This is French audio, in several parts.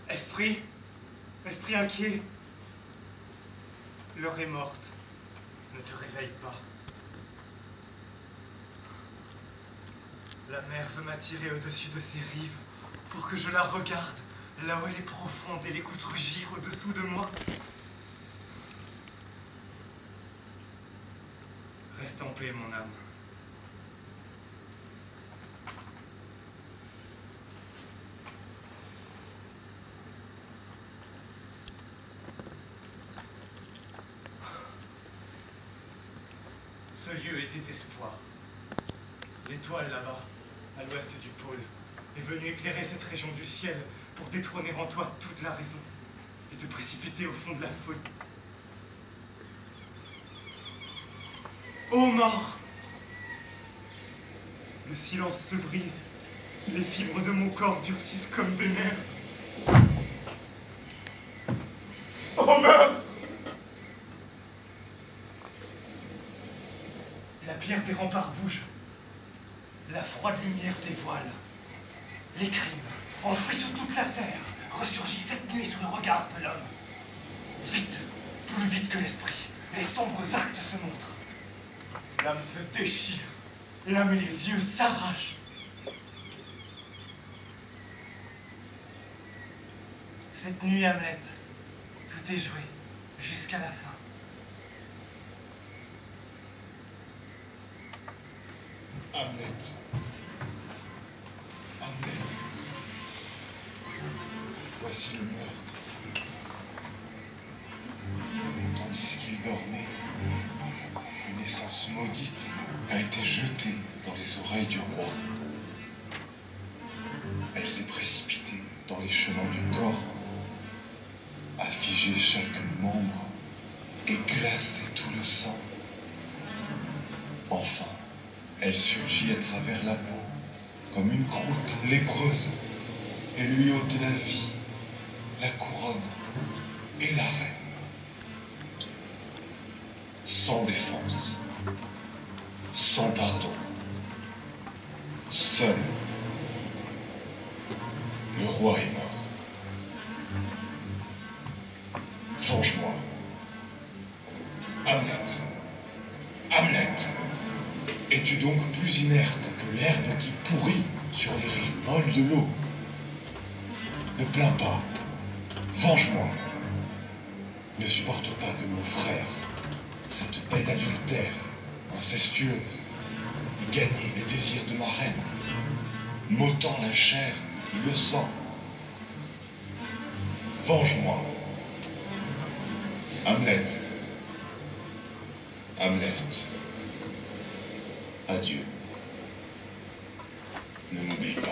Esprit, esprit inquiet, l'heure est morte, ne te réveille pas. La mer veut m'attirer au-dessus de ses rives pour que je la regarde, là où elle est profonde et l'écoute rugir au-dessous de moi. Reste en paix, mon âme. Ce lieu est désespoir. L'étoile là-bas, à l'ouest du pôle, est venue éclairer cette région du ciel pour détrôner en toi toute la raison et te précipiter au fond de la folie. Ô mort! Le silence se brise, les fibres de mon corps durcissent comme des nerfs. Ô meurtre! La pierre des remparts bouge. La froide lumière dévoile. Les crimes, enfouis sous toute la terre, ressurgissent cette nuit sous le regard de l'homme. Vite, plus vite que l'esprit, les sombres actes se montrent. L'âme se déchire, l'âme et les yeux s'arrachent. Cette nuit, Hamlet, tout est joué, jusqu'à la fin. Hamlet. Hamlet. Voici le meurtre. Tandis qu'il dormait, une essence maudite a été jetée dans les oreilles du roi. Elle s'est précipitée dans les chemins du corps, a figé chaque membre et glacé tout le sang. Enfin, elle surgit à travers la peau, comme une croûte lépreuse, et lui ôte la vie, la couronne et l'arrêt. Sans défense, sans pardon, seul, le roi est mort. Venge-moi. Hamlet. Hamlet. Es-tu donc plus inerte que l'herbe qui pourrit sur les rives molles de l'eau? Ne plains pas. Venge-moi. Ne supporte pas que mon frère, cette bête adultère, incestueuse, ait gagné les désirs de ma reine, m'ôtant la chair et le sang. Venge-moi. Hamlet. Hamlet. Adieu. Ne m'oublie pas.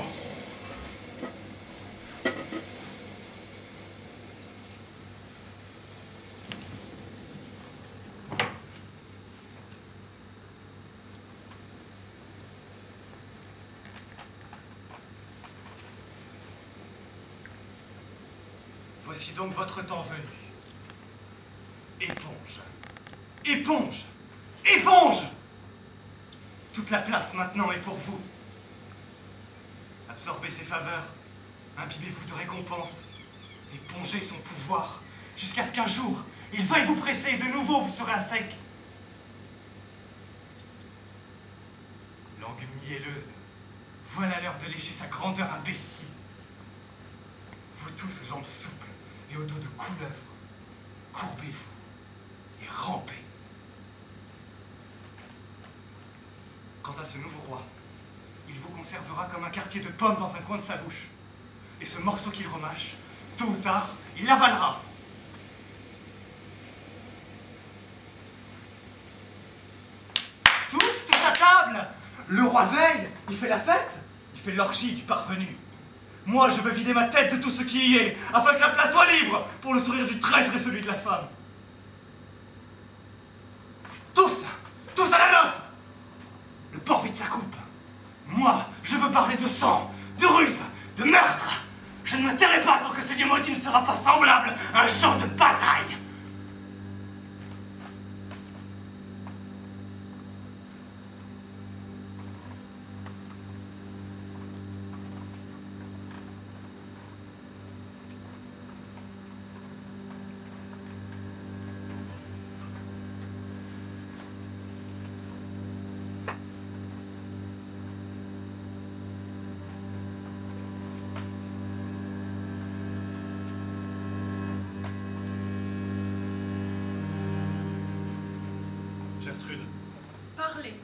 Voici donc votre temps venu. Éponge. Éponge. Éponge! Toute la place maintenant est pour vous. Absorbez ses faveurs, imbibez-vous de récompenses, épongez son pouvoir, jusqu'à ce qu'un jour, il veuille vous presser et de nouveau vous serez à sec. Langue mielleuse, Voilà l'heure de lécher sa grandeur imbécile. Vous tous, jambes souples et au dos de couleuvre, courbez-vous et rampez. Quant à ce nouveau roi, il vous conservera comme un quartier de pommes dans un coin de sa bouche. Et ce morceau qu'il remâche, tôt ou tard, il l'avalera. Tous à table! Le roi veille, il fait la fête, il fait l'orgie du parvenu. Moi, je veux vider ma tête de tout ce qui y est, afin que la place soit libre pour le sourire du traître et celui de la femme. Tous à la noce! Le port vide sa coupe. Moi, je veux parler de sang, de ruse, de meurtre. Je ne me tairai pas tant que ce lieu maudit ne sera pas semblable à un champ de bataille. Gertrude. Parlez.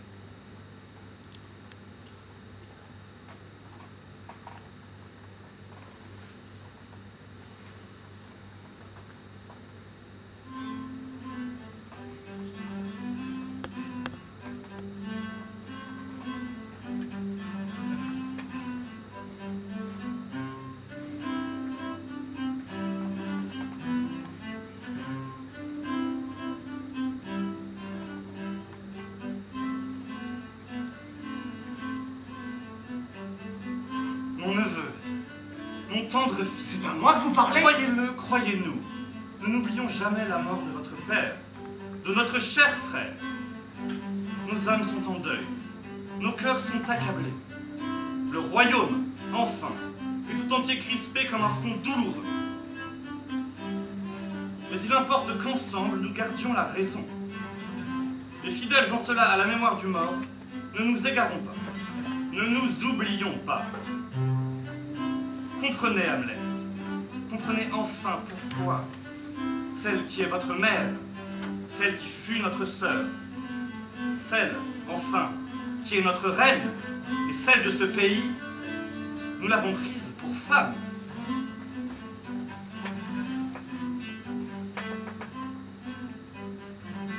Mon neveu, mon tendre fils. C'est à moi que vous parlez? Croyez-le, croyez-nous. Nous n'oublions jamais la mort de votre père, de notre cher frère. Nos âmes sont en deuil, nos cœurs sont accablés. Le royaume, enfin, est tout entier crispé comme un front douloureux. Mais il importe qu'ensemble nous gardions la raison. Et fidèles en cela à la mémoire du mort, ne nous égarons pas, ne nous oublions pas. Comprenez, Hamlet, comprenez enfin pourquoi celle qui est votre mère, celle qui fut notre sœur, celle, enfin, qui est notre reine et celle de ce pays, nous l'avons prise pour femme.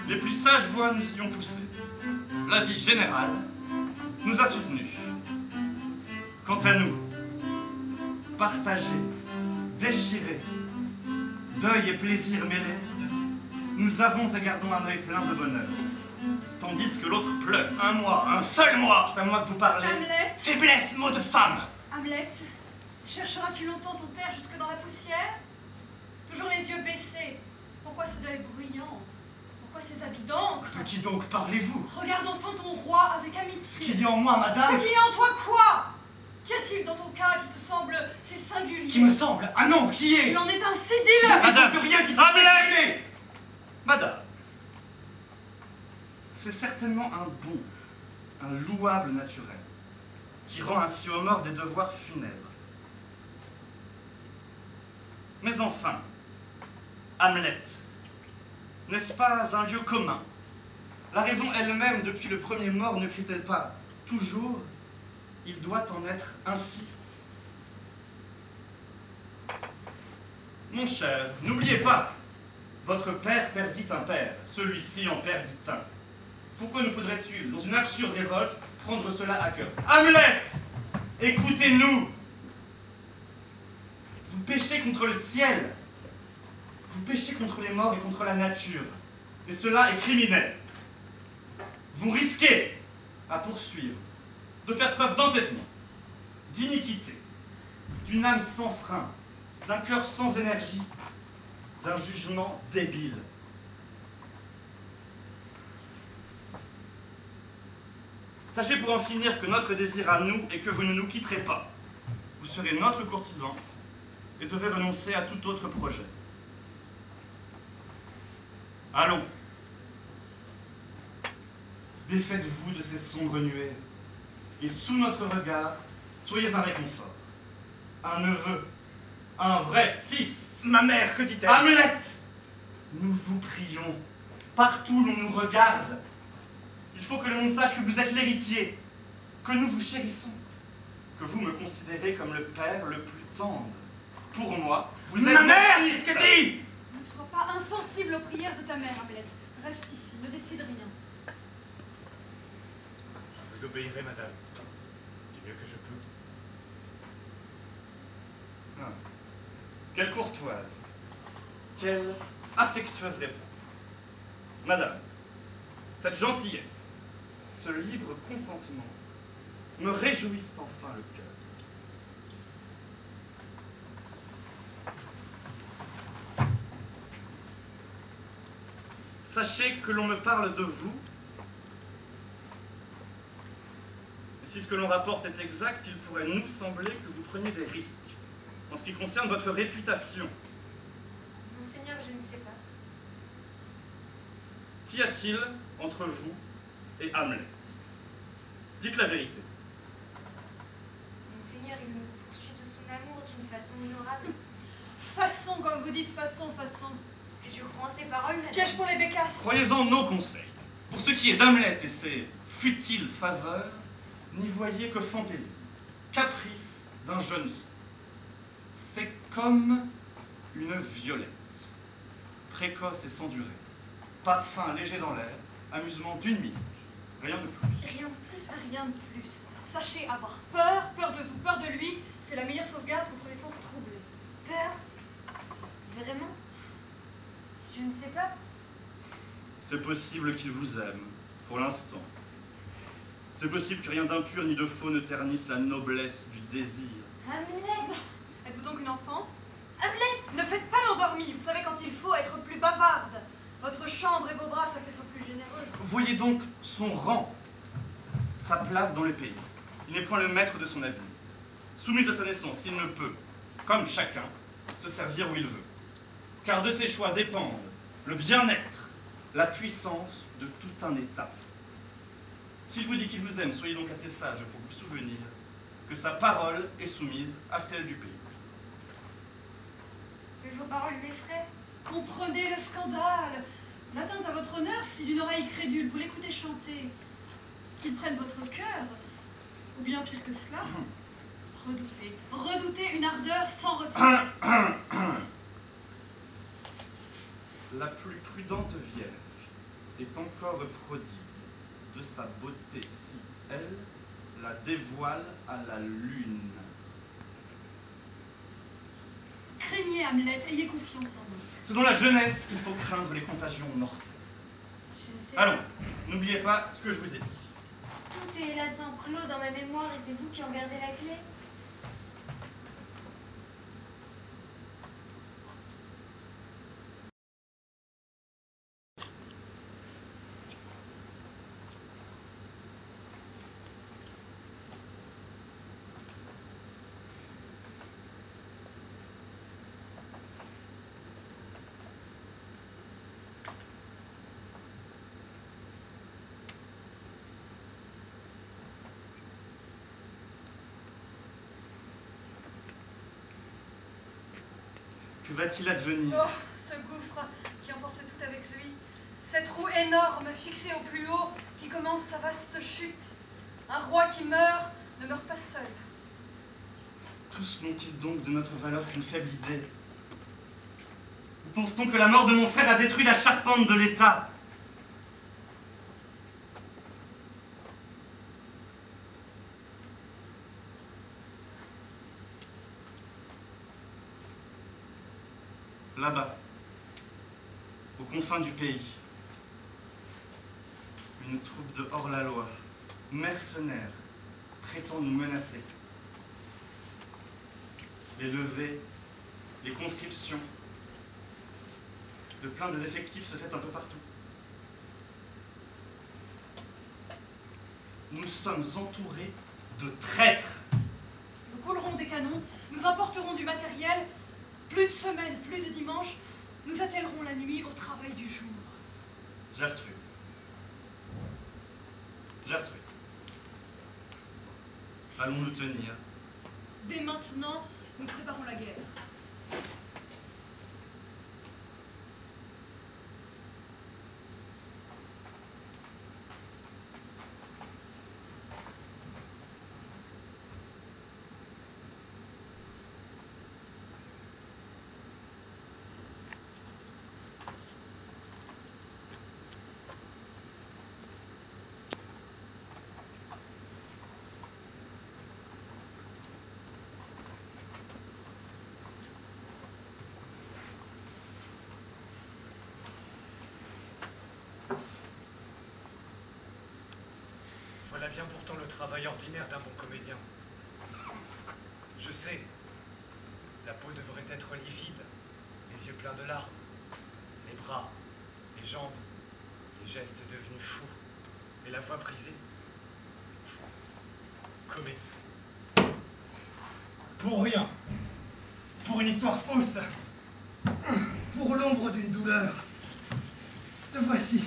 Les plus sages voix nous y ont poussé. La vie générale nous a soutenus. Quant à nous, partagés, déchirés, deuil et plaisir mêlés, nous avons et gardons un œil plein de bonheur, tandis que l'autre pleure. Un mois, un seul mois. C'est à moi que vous parlez. Hamlet, Faiblesse, mot de femme. Hamlet, chercheras-tu longtemps ton père jusque dans la poussière? Toujours les yeux baissés. Pourquoi ce deuil bruyant? Pourquoi ces habits d'encre? De qui donc parlez-vous? Regarde enfin ton roi avec Ce amitié. qu'il y a en moi, madame? Ce qu'il y a en toi quoi? Qu'y a-t-il dans ton cas qui te semble si singulier? Qui me semble? Ah non, qui est? Il en est ainsi, Je dis-le! Madame. que rien qui peut Hamlet. m'exprimer. Madame, c'est certainement un bon, un louable naturel, qui rend ainsi aux morts des devoirs funèbres. Mais enfin, Hamlet, n'est-ce pas un lieu commun? La raison elle-même, depuis le premier mort, ne crie-t-elle pas toujours « il doit en être ainsi » Mon cher, n'oubliez pas, votre père perdit un père, celui-ci en perdit un. Pourquoi nous faudrait-il, dans une absurde révolte, prendre cela à cœur? Hamlet, écoutez-nous. Vous péchez contre le ciel. Vous péchez contre les morts et contre la nature. Et cela est criminel. Vous risquez à poursuivre, de faire preuve d'entêtement, d'iniquité, d'une âme sans frein, d'un cœur sans énergie, d'un jugement débile. Sachez pour en finir que notre désir à nous est que vous ne nous quitterez pas. Vous serez notre courtisan et devez renoncer à tout autre projet. Allons. Défaites-vous de ces sombres nuées, et sous notre regard, Soyez un réconfort, un neveu, un vrai fils. Ma mère, que dit-elle? Hamlet, nous vous prions, partout où l'on nous regarde. Il faut que le monde sache que vous êtes l'héritier, que nous vous chérissons, que vous me considérez comme le père le plus tendre. Pour moi, vous êtes Ma mère, mon fils. qu'est-ce qu'elle dit? Ne sois pas insensible aux prières de ta mère, Hamlet. Reste ici, ne décide rien. Je vous obéirai, madame, du mieux que je peux. Ah. Quelle courtoise, quelle affectueuse réponse. Madame, cette gentillesse, ce libre consentement me réjouissent enfin le cœur. Sachez que l'on me parle de vous, et si ce que l'on rapporte est exact, il pourrait nous sembler que vous preniez des risques en ce qui concerne votre réputation. Monseigneur, je ne sais pas. Qu'y a-t-il entre vous et Hamlet? Dites la vérité. Monseigneur, il me poursuit de son amour d'une façon honorable. Façon, comme vous dites, façon. Je crois en ses paroles, madame. Piège pour les bécasses. Croyez-en nos conseils. Pour ce qui est d'Hamlet et ses futiles faveurs, n'y voyez que fantaisie, caprice d'un jeune sot. C'est comme une violette, précoce et sans durée, parfum léger dans l'air, amusement d'une minute, rien de plus. Rien de plus. Rien de plus. Sachez avoir peur, peur de vous, peur de lui. C'est la meilleure sauvegarde contre les sens troublés. Peur? Vraiment? Je ne sais pas. C'est possible qu'il vous aime, pour l'instant. C'est possible que rien d'impur ni de faux ne ternisse la noblesse du désir. Hamlet! Êtes-vous donc une enfant? Hamlet! Ne faites pas l'endormie. Vous savez quand il faut être plus bavarde. Votre chambre et vos bras savent être plus généreux. Voyez donc son rang, sa place dans le pays. Il n'est point le maître de son avenir. Soumis à sa naissance, il ne peut, comme chacun, se servir où il veut. Car de ses choix dépendent le bien-être, la puissance de tout un État. S'il vous dit qu'il vous aime, soyez donc assez sage pour vous souvenir que sa parole est soumise à celle du pays. Mais vos paroles m'effraient. Comprenez le scandale. L'atteinte à votre honneur si d'une oreille crédule vous l'écoutez chanter. Qu'il prenne votre cœur. Ou bien pire que cela, redoutez une ardeur sans retenue. La plus prudente vierge est encore prodigue de sa beauté si elle la dévoile à la lune. Craignez Hamlet, ayez confiance en nous. C'est dans la jeunesse qu'il faut craindre les contagions mortelles. Je ne sais Allons, pas. n'oubliez pas ce que je vous ai dit. Tout est hélas enclos dans ma mémoire et c'est vous qui en gardez la clé. Que va-t-il advenir? Oh, ce gouffre qui emporte tout avec lui. Cette roue énorme fixée au plus haut qui commence sa vaste chute. Un roi qui meurt ne meurt pas seul. Tous n'ont-ils donc de notre valeur qu'une faible idée? Ou pense-t-on que la mort de mon frère a détruit la charpente de l'État? Là-bas, aux confins du pays, une troupe de hors-la-loi, mercenaires, prétend nous menacer. Les levées, les conscriptions, le plein des effectifs se fait un peu partout. Nous sommes entourés de traîtres. Nous coulerons des canons, nous importerons du matériel. Plus de semaines, plus de dimanches, nous attellerons la nuit au travail du jour. Gertrude. Gertrude. Allons nous tenir Dès maintenant, nous préparons la guerre. Voilà bien pourtant le travail ordinaire d'un bon comédien. Je sais, la peau devrait être livide, les yeux pleins de larmes, les bras, les jambes, les gestes devenus fous, et la voix brisée. Comédie. Pour rien, pour une histoire fausse, pour l'ombre d'une douleur. Te voici,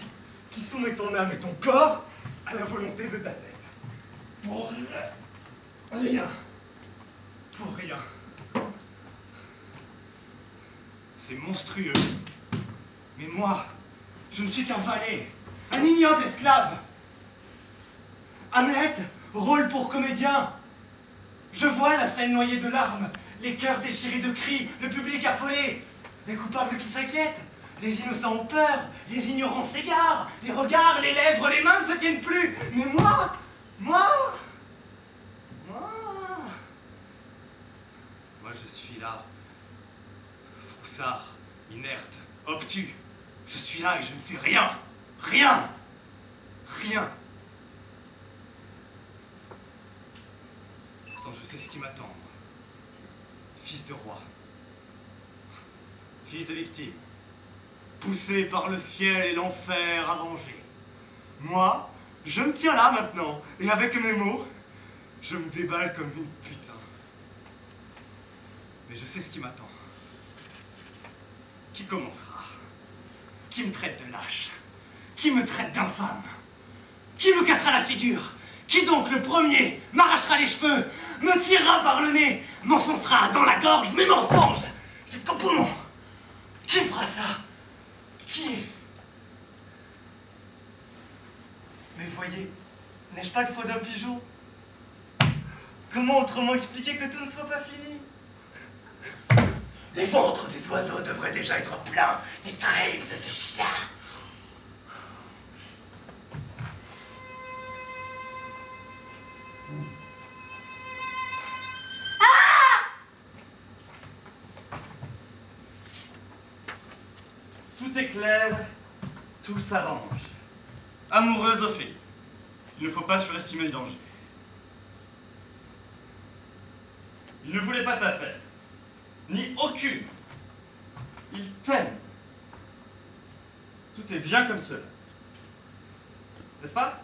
qui soumet ton âme et ton corps à la volonté de ta tête. Pour rien. Pour rien. C'est monstrueux. Mais moi, je ne suis qu'un valet, un ignoble esclave. Hamlet, rôle pour comédien. Je vois la scène noyée de larmes, les cœurs déchirés de cris, le public affolé, les coupables qui s'inquiètent. Les innocents ont peur, les ignorants s'égarent, les regards, les lèvres, les mains ne se tiennent plus. Mais moi, je suis là, froussard, inerte, obtus. Je suis là et je ne fais rien, rien. Pourtant, je sais ce qui m'attend. Fils de roi, fils de victime. Poussé par le ciel et l'enfer à venger. Moi, je me tiens là maintenant, et avec mes mots, je me déballe comme une putain. Mais je sais ce qui m'attend. Qui commencera? Qui me traite de lâche? Qui me traite d'infâme? Qui me cassera la figure? Qui donc le premier m'arrachera les cheveux, me tirera par le nez, m'enfoncera dans la gorge mes mensonges jusqu'au poumon? Qui fera ça? Qui? Mais voyez, n'ai-je pas le faux d'un pigeon? Comment autrement expliquer que tout ne soit pas fini? Les ventres des oiseaux devraient déjà être pleins des tripes de ce chien. Tout est clair, tout s'arrange. Amoureuse Ophélie, il ne faut pas surestimer le danger. Il ne voulait pas ta perte, ni aucune. Il t'aime. Tout est bien comme cela. N'est-ce pas?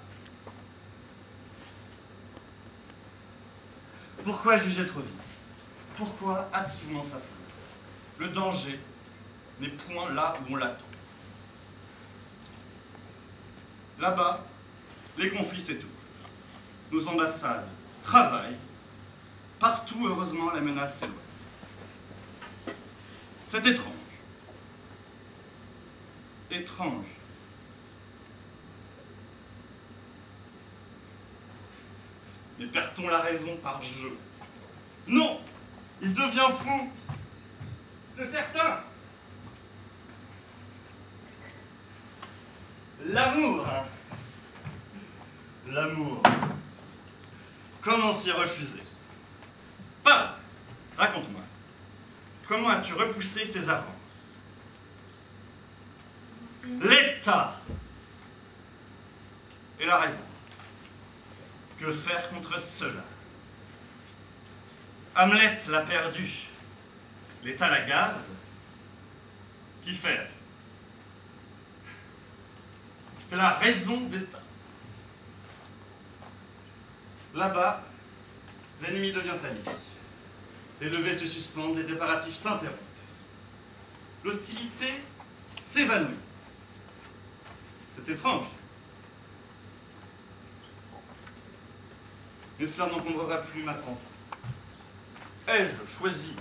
Pourquoi juger trop vite? Pourquoi hâtivement s'affoler? Le danger n'est point là où on l'attend. Là-bas, les conflits s'étouffent. Nos ambassades travaillent. Partout, heureusement, la menace s'éloigne. C'est étrange. Étrange. Mais perd-on la raison par jeu? Non! Il devient fou! C'est certain! L'amour, hein. L'amour. Comment s'y refuser? Parle, raconte-moi. Comment as-tu repoussé ces avances? L'État et la raison. Que faire contre cela? Hamlet l'a perdu. L'État la garde. Qu'y faire? C'est la raison d'État. Là-bas, l'ennemi devient ami. Les levées se suspendent, les préparatifs s'interrompent. L'hostilité s'évanouit. C'est étrange. Mais cela n'encombrera plus ma pensée. Ai-je choisi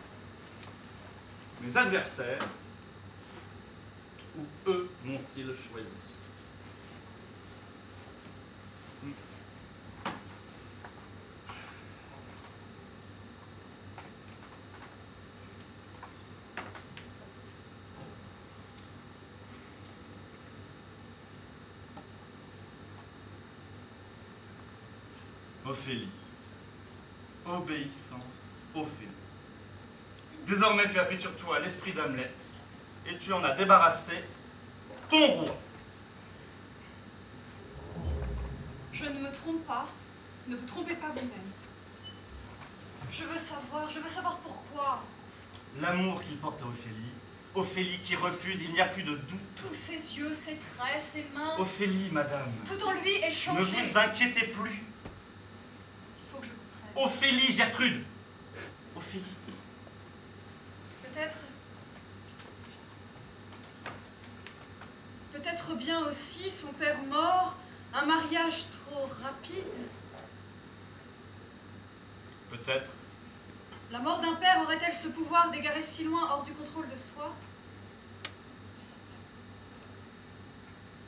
mes adversaires ou eux m'ont-ils choisi? Ophélie, obéissante Ophélie. Désormais, tu as pris sur toi l'esprit d'Hamlet et tu en as débarrassé ton roi. Je ne me trompe pas. Ne vous trompez pas vous-même. Je veux savoir pourquoi. L'amour qu'il porte à Ophélie, Ophélie qui refuse, il n'y a plus de doute. Tous ses yeux, ses traits, ses mains, Ophélie, madame, tout en lui est changé. ne vous inquiétez plus. Il faut que je comprenne. Ophélie, Gertrude. Ophélie. Peut-être bien aussi son père mort, un mariage trop rapide. Peut-être. La mort d'un père aurait-elle ce pouvoir d'égarer si loin hors du contrôle de soi?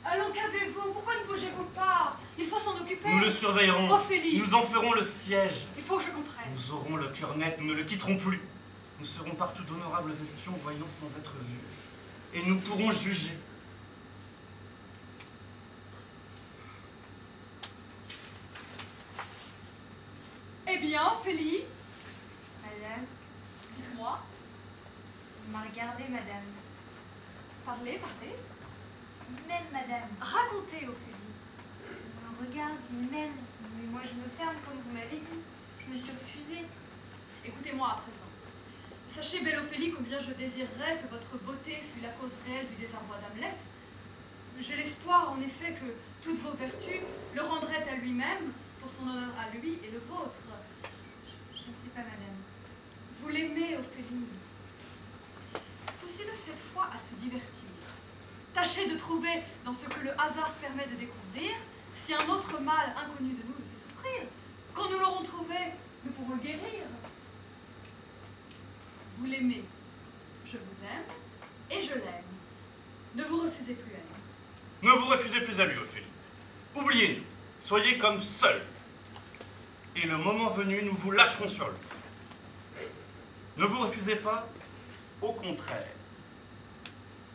Allons, qu'avez-vous? Pourquoi ne bougez-vous pas? Il faut s'en occuper. Nous le surveillerons. Ophélie. Nous en ferons le siège. Il faut que je comprenne. Nous aurons le cœur net, nous ne le quitterons plus. Nous serons partout d'honorables espions voyant sans être vus. Et nous pourrons juger. Eh bien, Ophélie, Madame, dites-moi. vous m'avez regardé, madame. Parlez. Même, madame. Racontez, Ophélie. On me regarde, il m'aime. Mais moi, je me ferme, comme vous m'avez dit. Je me suis refusée. Écoutez-moi à présent. Sachez, belle Ophélie, combien je désirerais que votre beauté fût la cause réelle du désarroi d'Hamlet. J'ai l'espoir, en effet, que toutes vos vertus le rendraient à lui-même, pour son honneur à lui et le vôtre. Je ne sais pas, madame. Vous l'aimez, Ophélie. Poussez-le cette fois à se divertir. Tâchez de trouver, dans ce que le hasard permet de découvrir, si un autre mal inconnu de nous le fait souffrir. Quand nous l'aurons trouvé, nous pourrons le guérir. Vous l'aimez. Je vous aime et je l'aime. Ne vous refusez plus à lui. Ne vous refusez plus à lui, Ophélie. Oubliez-nous. Soyez comme seuls. Et le moment venu, nous vous lâcherons sur lui. Ne vous refusez pas, au contraire.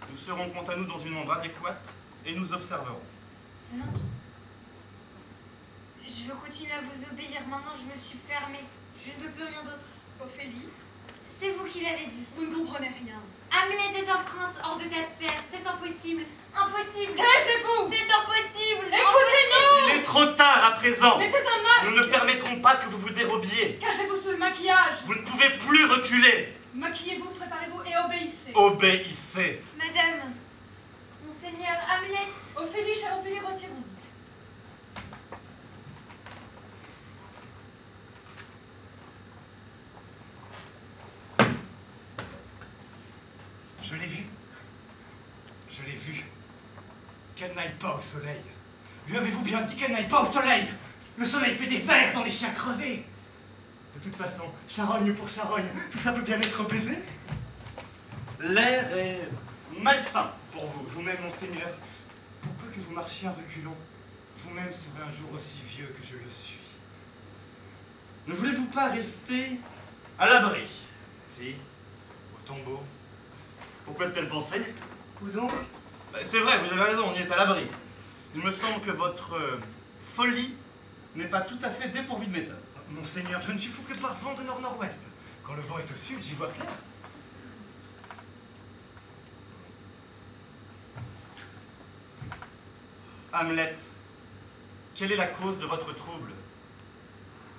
Nous serons quant à nous dans une ombre adéquate et nous observerons. Non. Je veux continuer à vous obéir. Maintenant, je me suis fermée. Je ne veux plus rien d'autre. Ophélie, C'est vous qui l'avez dit. vous ne comprenez rien. Hamlet est un prince hors de ta sphère. C'est impossible. Impossible. Taisez-vous! C'est impossible. Écoutez-nous! Il est trop tard à présent. Mettez un masque! Nous ne permettrons pas que vous vous dérobiez. Cachez-vous sous le maquillage! Vous ne pouvez plus reculer. Maquillez-vous, préparez-vous et obéissez. Obéissez. Madame, Monseigneur Hamlet. Ophélie, chère Ophélie, retirons-nous. Je l'ai vu. Je l'ai vu. Qu'elle n'aille pas au soleil. Lui avez-vous bien dit qu'elle n'aille pas au soleil? Le soleil fait des vers dans les chiens crevés. De toute façon, charogne pour charogne, tout ça peut bien être baisé. L'air est malsain pour vous. Vous-même, monseigneur, pour peu que vous marchiez en reculant, vous-même serez un jour aussi vieux que je le suis. Ne voulez-vous pas rester à l'abri? Si, au tombeau. Pourquoi de telles pensées? Où donc? C'est vrai, vous avez raison, on y est à l'abri. Il me semble que votre folie n'est pas tout à fait dépourvue de méthode. Monseigneur, je ne suis fou que par vent de nord-nord-ouest. Quand le vent est au sud, j'y vois clair. Hamlet, quelle est la cause de votre trouble?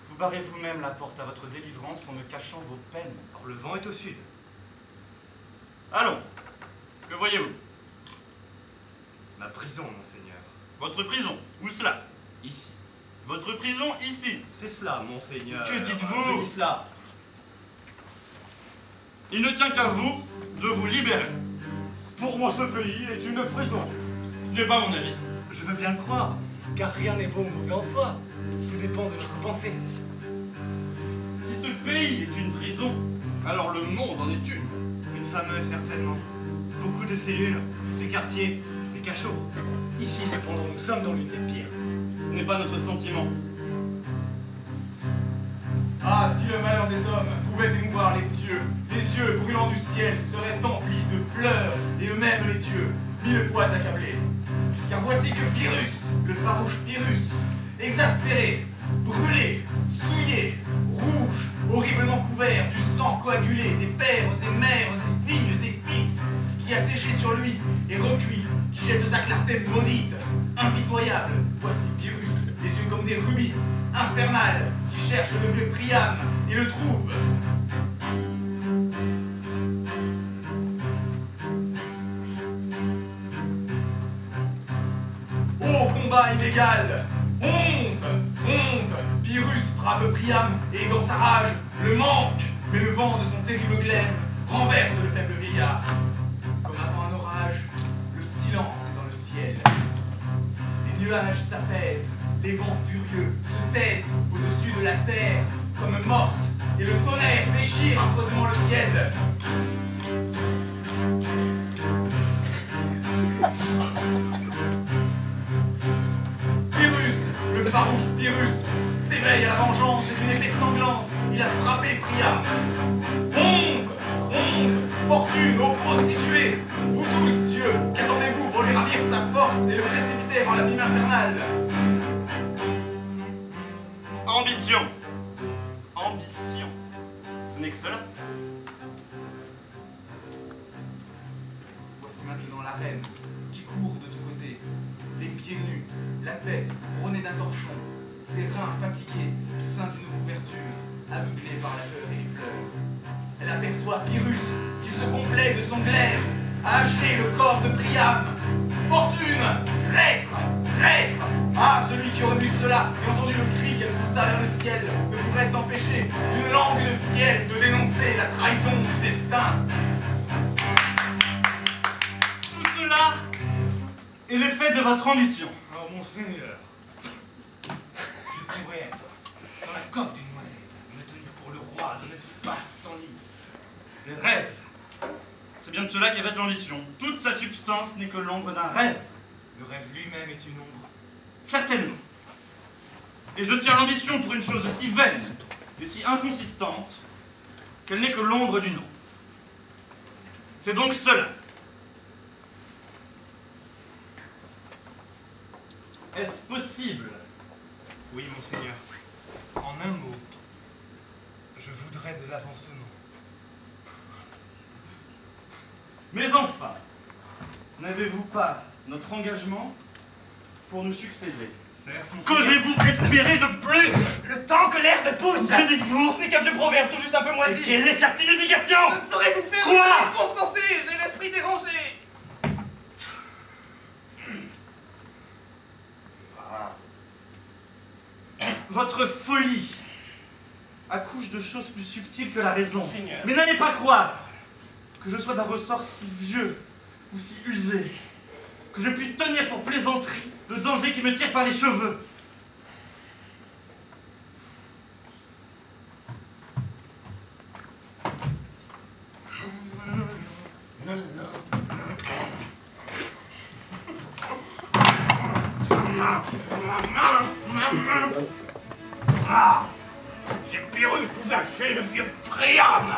Vous barrez vous-même la porte à votre délivrance en me cachant vos peines. Or, le vent est au sud. Allons, que voyez-vous? Ma prison, monseigneur. Votre prison, où cela? Ici. Votre prison, ici. C'est cela, monseigneur. Que dites-vous? Je dis cela. Il ne tient qu'à vous de vous libérer. Pour moi, ce pays est une prison. Ce n'est pas mon avis. Je veux bien le croire, car rien n'est beau ou mauvais en soi. Tout dépend de votre pensée. Si ce pays est une prison, alors le monde en est une. Une fameuse, certainement. Beaucoup de cellules, des quartiers, des cachots. Ici, cependant, nous sommes dans l'une des pires. Ce n'est pas notre sentiment. Ah, si le malheur des hommes pouvait émouvoir les yeux brûlants du ciel seraient emplis de pleurs, et eux-mêmes les dieux, 1000 fois accablés. Car voici que Pyrrhus, le farouche Pyrrhus, exaspéré, brûlé, souillé, rouge, horriblement couvert du sang coagulé des pères et mères et filles et fils, qui a séché sur lui et recuit, qui jette sa clarté maudite, impitoyable, voici Pyrrhus, les yeux comme des rubis, infernal, qui cherche le vieux Priam et le trouve. Ô combat inégal! Honte! Honte! Pyrrhus frappe Priam et dans sa rage le manque, mais le vent de son terrible glaive renverse le faible vieillard. Comme avant un orage, le silence est dans le ciel. Les nuages s'apaisent, les vents furieux se taisent au-dessus de la terre comme morte, et le tonnerre déchire affreusement le ciel. Pyrrhus, le farouche Pyrrhus, s'éveille à la vengeance et d'une épée sanglante, il a frappé Priam. Honte! Honte! Fortune aux prostituées! Vous tous, Dieu, qu'attendez-vous pour lui ravir sa force et le précipiter en l'abîme infernal? Ambition. Ambition. Ce n'est que cela. Voici maintenant la reine, qui court de tous côtés, les pieds nus, la tête couronnée d'un torchon, ses reins fatigués, ceints d'une couverture, aveuglés par la peur et les pleurs. Elle aperçoit Pyrrhus, qui se complaît de son glaive, à hacher le corps de Priam. Fortune! Traître! Traître! Ah, celui qui aurait vu cela et entendu le cri qu'elle poussa vers le ciel ne pourrait s'empêcher d'une langue de fiel de dénoncer la trahison du destin. Tout cela est l'effet de votre ambition. Oh, mon Seigneur, je pourrais être dans la coque d'une noisette, me tenir pour le roi de l'espace sans limite. Les rêves. C'est bien de cela qu'est faite l'ambition. Toute sa substance n'est que l'ombre d'un rêve. Le rêve lui-même est une ombre. Certainement. Et je tiens l'ambition pour une chose si vaine et si inconsistante qu'elle n'est que l'ombre du nom. C'est donc cela. Est-ce possible? Oui, monseigneur. En un mot, je voudrais de l'avancement. Mais enfin, n'avez-vous pas notre engagement pour nous succéder? Certes, Qu'osez-vous espérer de plus? le temps que l'herbe pousse! Que dites-vous? Ce n'est qu'un vieux proverbe tout juste un peu moisi! Et quelle est sa signification? Je ne saurais vous faire Quoi? une réponse sensée! J'ai l'esprit dérangé! Votre folie accouche de choses plus subtiles que la raison. Monseigneur. Mais n'allez pas croire que je sois d'un ressort si vieux ou si usé que je puisse tenir pour plaisanterie le danger qui me tire par les cheveux. C'est Pyrrhus pour acheter le vieux Priam!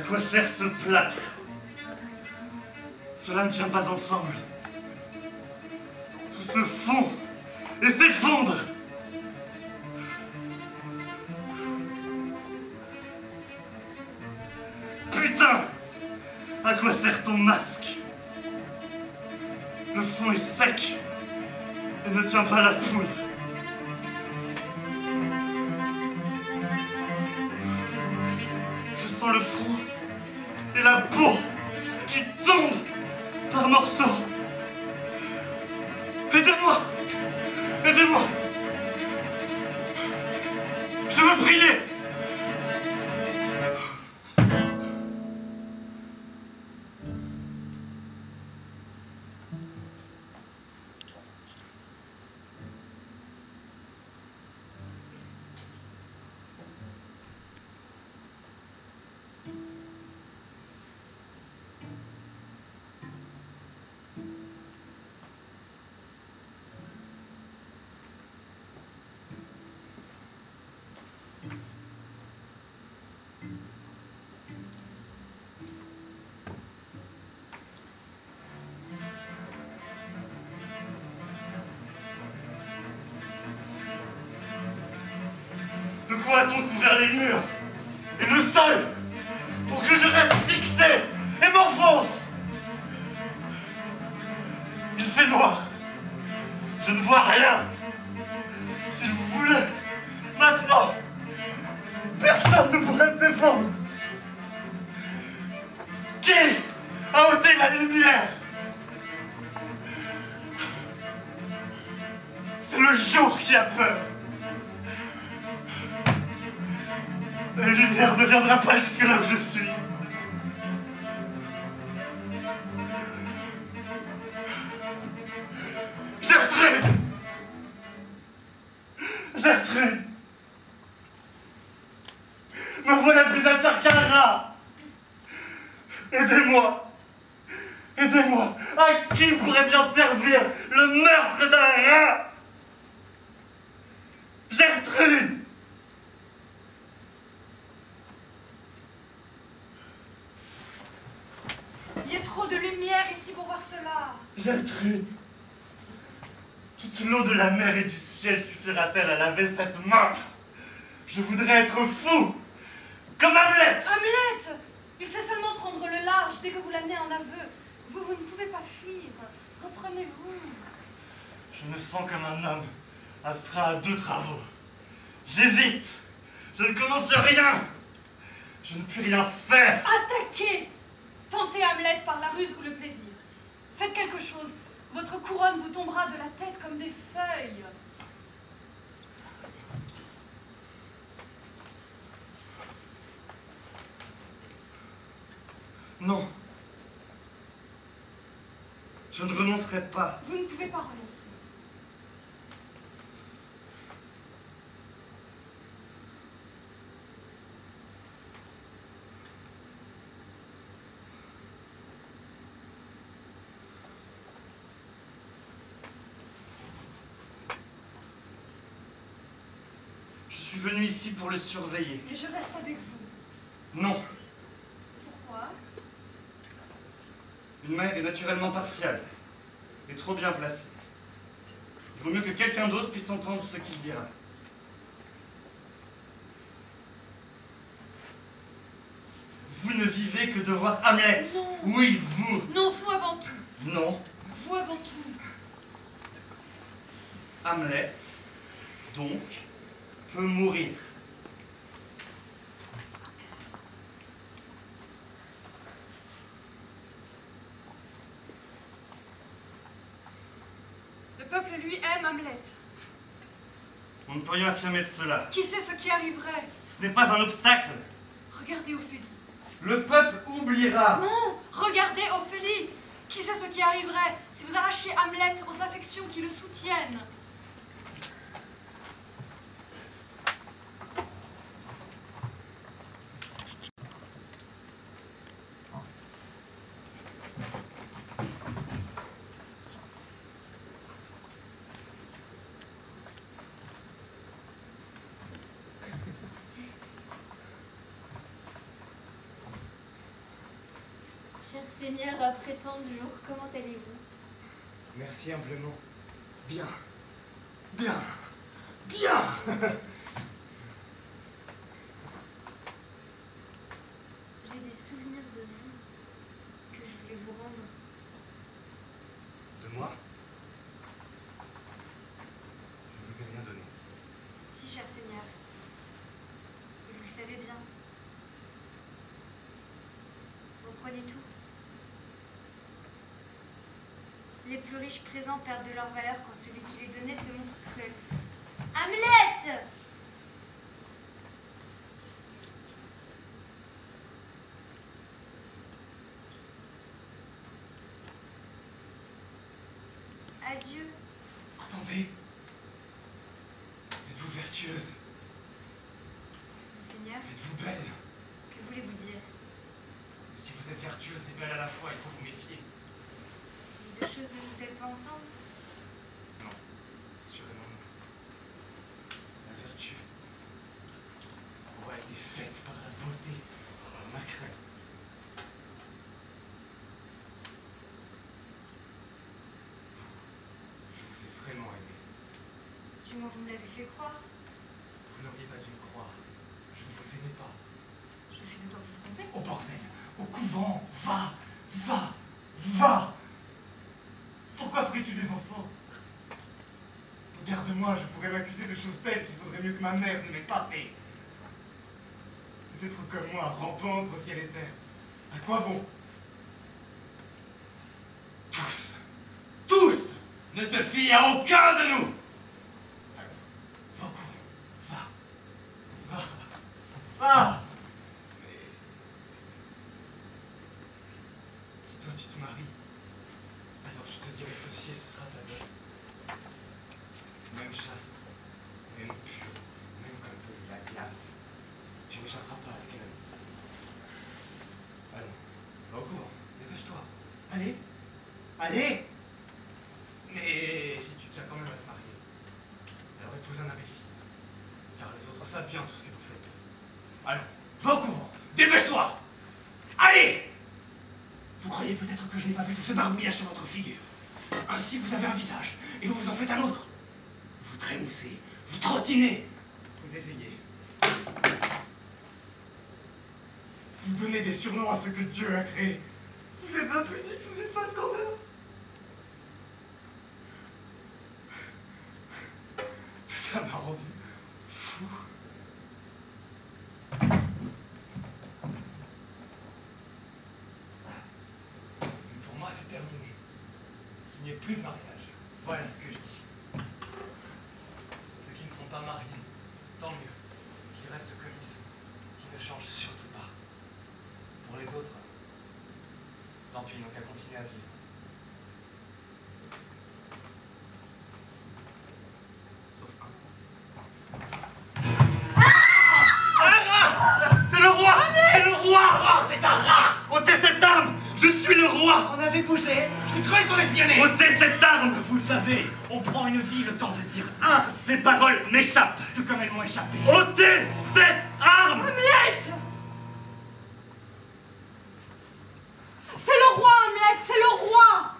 quoi sert ce plâtre? Cela ne tient pas ensemble. Tout se fond et s'effondre. Putain! À quoi sert ton masque? Le fond est sec et ne tient pas la poudre. Je sens le front et la peau qui tombent par morceaux. Aidez-moi! Aidez-moi! Je veux prier! De quoi a-t-on couvert les murs et le sol pour que je reste fixé et m'enfonce? Il fait noir. Je ne vois rien. Si vous voulez, maintenant, personne ne pourrait me défendre. Qui a ôté la lumière? C'est le jour qui a peur. La lumière ne viendra pas jusque là où je suis. Gertrude! Gertrude! Me voilà plus à terre qu'un rat! Aidez-moi! Aidez-moi! À qui pourrait bien servir le meurtre d'un rat? Gertrude! Il y a trop de lumière ici pour voir cela. Gertrude! Toute l'eau de la mer et du ciel suffira-t-elle à laver cette main? Je voudrais être fou! Comme Hamlet! Hamlet! Il sait seulement prendre le large dès que vous l'amenez en aveu. Vous ne pouvez pas fuir. Reprenez-vous. Je me sens comme un homme astreint à 2 travaux. J'hésite! Je ne commence rien! Je ne puis rien faire! Attaquez! Tentez Hamlet par la ruse ou le plaisir. Faites quelque chose. Votre couronne vous tombera de la tête comme des feuilles. Non. Je ne renoncerai pas. Vous ne pouvez pas renoncer. Je suis venu ici pour le surveiller. Et je reste avec vous. Non. Pourquoi? Une mère est naturellement partiale et trop bien placée. Il vaut mieux que quelqu'un d'autre puisse entendre ce qu'il dira. Vous ne vivez que de voir Hamlet. Non. Oui, vous. Non, vous avant tout. Non. Vous avant tout. Hamlet, donc, peut mourir. Le peuple, lui, aime Hamlet. Nous ne pourrions affirmer de cela. Qui sait ce qui arriverait? Ce n'est pas un obstacle. Regardez Ophélie. Le peuple oubliera. Non, regardez Ophélie. Qui sait ce qui arriverait si vous arrachiez Hamlet aux affections qui le soutiennent? Cher Seigneur, après tant de jours, comment allez-vous? Merci humblement. Bien. Bien. Bien. J'ai des souvenirs de vous que je voulais vous rendre. De moi? Je vous ai rien donné. Si, cher Seigneur. Et vous le savez bien. Vous prenez tout. Les plus riches présents perdent de leur valeur quand celui qui les donnait se montre cruel. Hamlet! Adieu. Attendez. Êtes-vous vertueuse? Monseigneur, Êtes-vous belle? que voulez-vous dire? Si vous êtes vertueuse et belle à la fois, il faut vous méfier. Les deux choses ne vont-elles pas ensemble? Non, assurément non. La vertu aurait été faite par la beauté de ma crainte. Je vous ai vraiment aimé. Du moins, vous me l'avez fait croire. Vous n'auriez pas dû me croire. Je ne vous aimais pas. Je suis d'autant plus trompée. Au bordel, au couvent, va, va, va. Pourquoi ferais-tu des enfants? Regarde-moi, je pourrais m'accuser de choses telles qu'il vaudrait mieux que ma mère ne m'ait pas fait. Des êtres comme moi, rampant entre ciel et terre, à quoi bon? Tous, tous, ne te fie à aucun de nous. Allez, va au couvent, va, va. Mais si toi tu te maries, alors je te dirai ceci et ce sera ta dot. Même chaste, même pure, même comme de la glace. Tu n'échapperas pas à la canne. Allons, va au couvent, dépêche-toi. Allez, allez. Mais si tu tiens quand même à te marier, alors épouse un imbécile. Car les autres savent bien tout ce que vous faites. Allons, va au couvent, dépêche-toi. Allez. Vous croyez peut-être que je n'ai pas vu tout ce barbouillage sur votre figure. Ainsi vous avez un visage, et vous vous en faites un autre. Vous trémoussez, vous trottinez, vous essayez. Vous donnez des surnoms à ce que Dieu a créé. Vous êtes impudique sous une fade candeur. Ça m'a rendu fou. Mais pour moi, c'est terminé. Il n'y ait plus de mariage. Voilà ce que je dis. Ceux qui ne sont pas mariés, tant mieux. Qu'ils restent comme ils sont. Qu'ils ne changent surtout pas. Pour les autres, tant pis, ils n'ont qu'à continuer à vivre. Sauf un. C'est le roi! C'est le roi! C'est un rat! Ôtez cette arme! Je suis le roi! On avait bougé! J'ai cru qu'on espionnait! Ôtez cette arme! Vous le savez, on prend une vie le temps de dire un. Ces paroles m'échappent, tout comme elles m'ont échappé. Ôtez cette arme! Hamlet! C'est le roi, Hamlet! C'est le roi!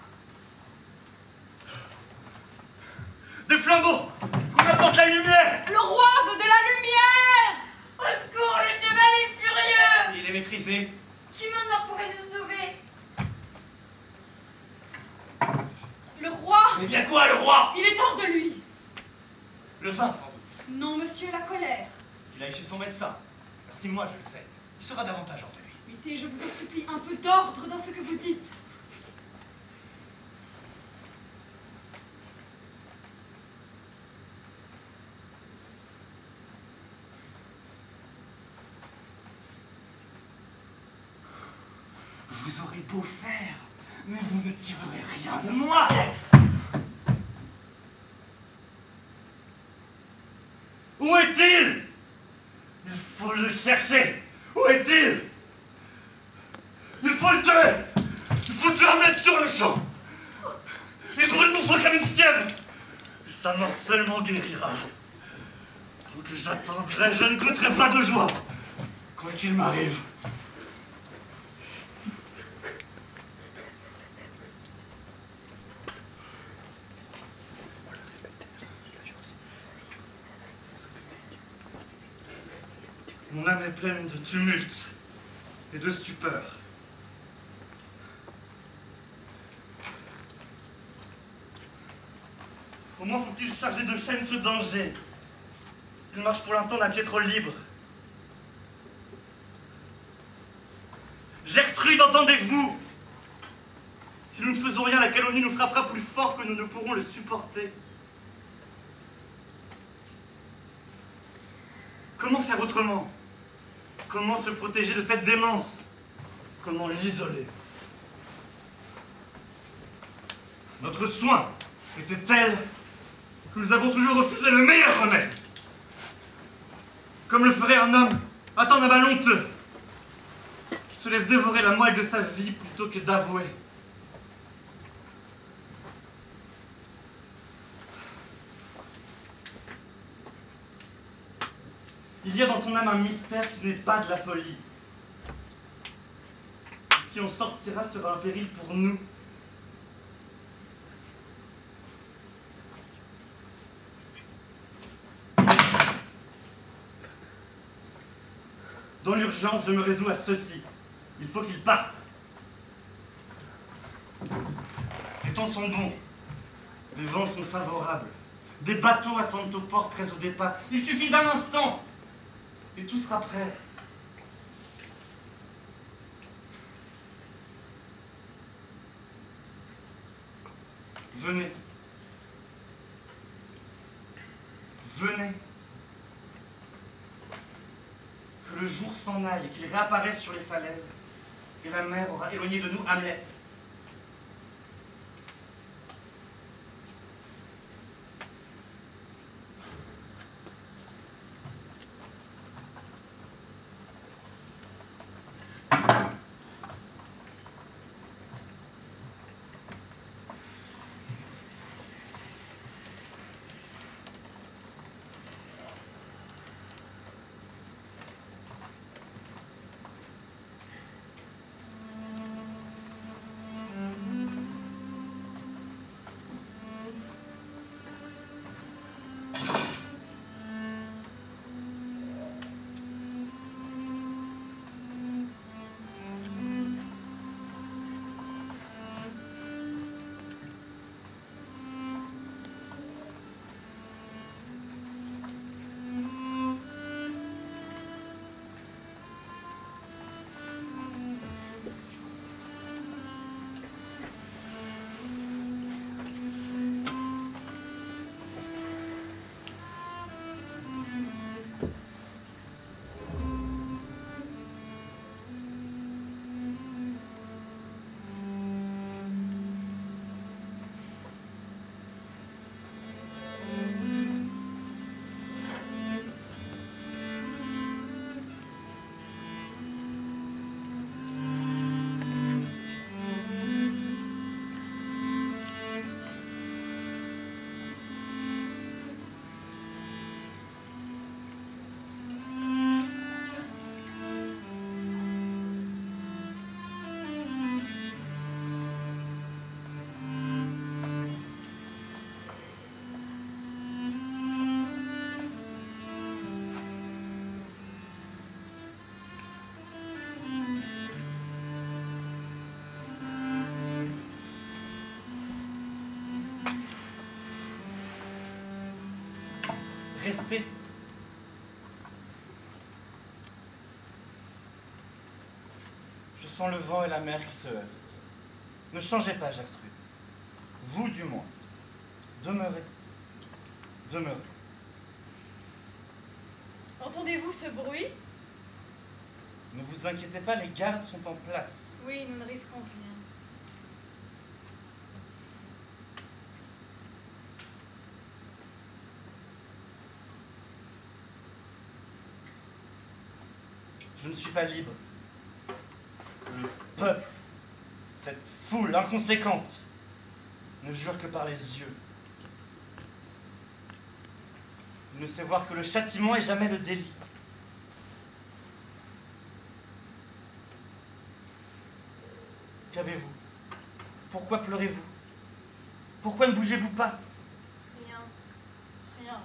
Des flambeaux! Qu'on apporte la lumière! Le roi veut de la lumière! Au secours, le cheval est furieux! Il est maîtrisé. Qui maintenant pourrait nous sauver? Le roi! Mais bien quoi, le roi? Il est hors de lui! Le vin, sans doute. Non, monsieur, la colère. Il aille chez son médecin. Merci, moi, je le sais. Il sera davantage hors de lui. Mettez, je vous en supplie, un peu d'ordre dans ce que vous dites. Vous aurez beau faire, mais vous ne tirerez rien de moi. Où est-il? Il faut le chercher. Où est-il? Il faut le tuer. Il faut tuer Hamlet sur le champ. Il brûle mon sang comme une fièvre. Sa mort seulement guérira. Tant que j'attendrai, je ne goûterai pas de joie. Quoi qu'il m'arrive. Mon âme est pleine de tumulte et de stupeur. Comment faut-il charger de chaînes ce danger? Il marche pour l'instant d'un pied trop libre. Gertrude, entendez-vous? Si nous ne faisons rien, la calomnie nous frappera plus fort que nous ne pourrons le supporter. Comment faire autrement? Comment se protéger de cette démence? Comment l'isoler? Notre soin était tel que nous avons toujours refusé le meilleur remède. Comme le ferait un homme atteint d'un mal honteux, qui se laisse dévorer la moelle de sa vie plutôt que d'avouer. Il y a dans son âme un mystère qui n'est pas de la folie. Ce qui en sortira sera un péril pour nous. Dans l'urgence, je me résous à ceci. Il faut qu'il parte. Les temps sont bons. Les vents sont favorables. Des bateaux attendent au port prêts au départ. Il suffit d'un instant. Et tout sera prêt. Venez. Venez. Que le jour s'en aille et qu'il réapparaisse sur les falaises. Et la mer aura éloigné de nous Hamlet. Restez. Je sens le vent et la mer qui se heurtent. Ne changez pas, Gertrude. Vous, du moins. Demeurez. Demeurez. Entendez-vous ce bruit? Ne vous inquiétez pas, les gardes sont en place. Oui, nous ne risquons rien. Je ne suis pas libre. Le peuple, cette foule inconséquente, ne jure que par les yeux. Il ne sait voir que le châtiment et jamais le délit. Qu'avez-vous? Pourquoi pleurez-vous? Pourquoi ne bougez-vous pas? Rien. Rien.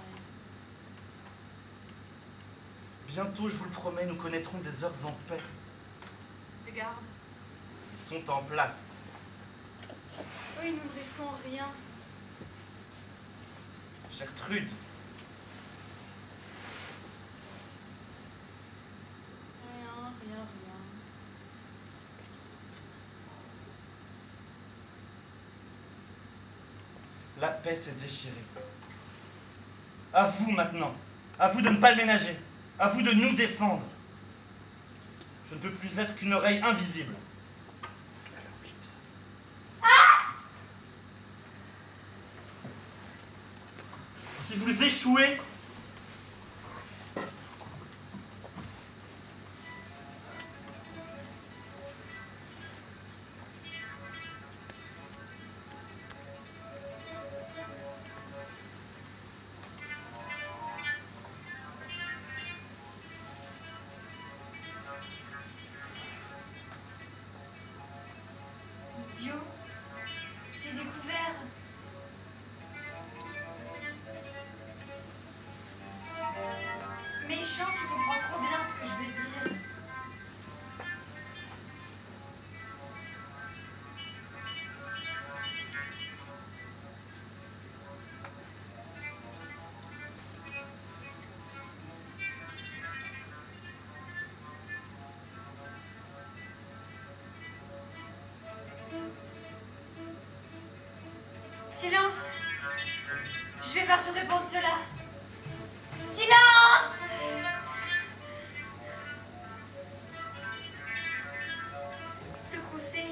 Bientôt, je vous le promets, nous connaîtrons des heures en paix. Les gardes. Ils sont en place. Oui, nous ne risquons rien. Gertrude, Rien. la paix s'est déchirée. À vous maintenant. À vous de ne pas le ménager. À vous de nous défendre. Je ne peux plus être qu'une oreille invisible. Si vous échouez, Idiot, t'es découvert. Méchant, tu comprends trop bien ce que je veux dire. Silence! Je vais pas te répondre cela. Silence! Ce qu'on sait,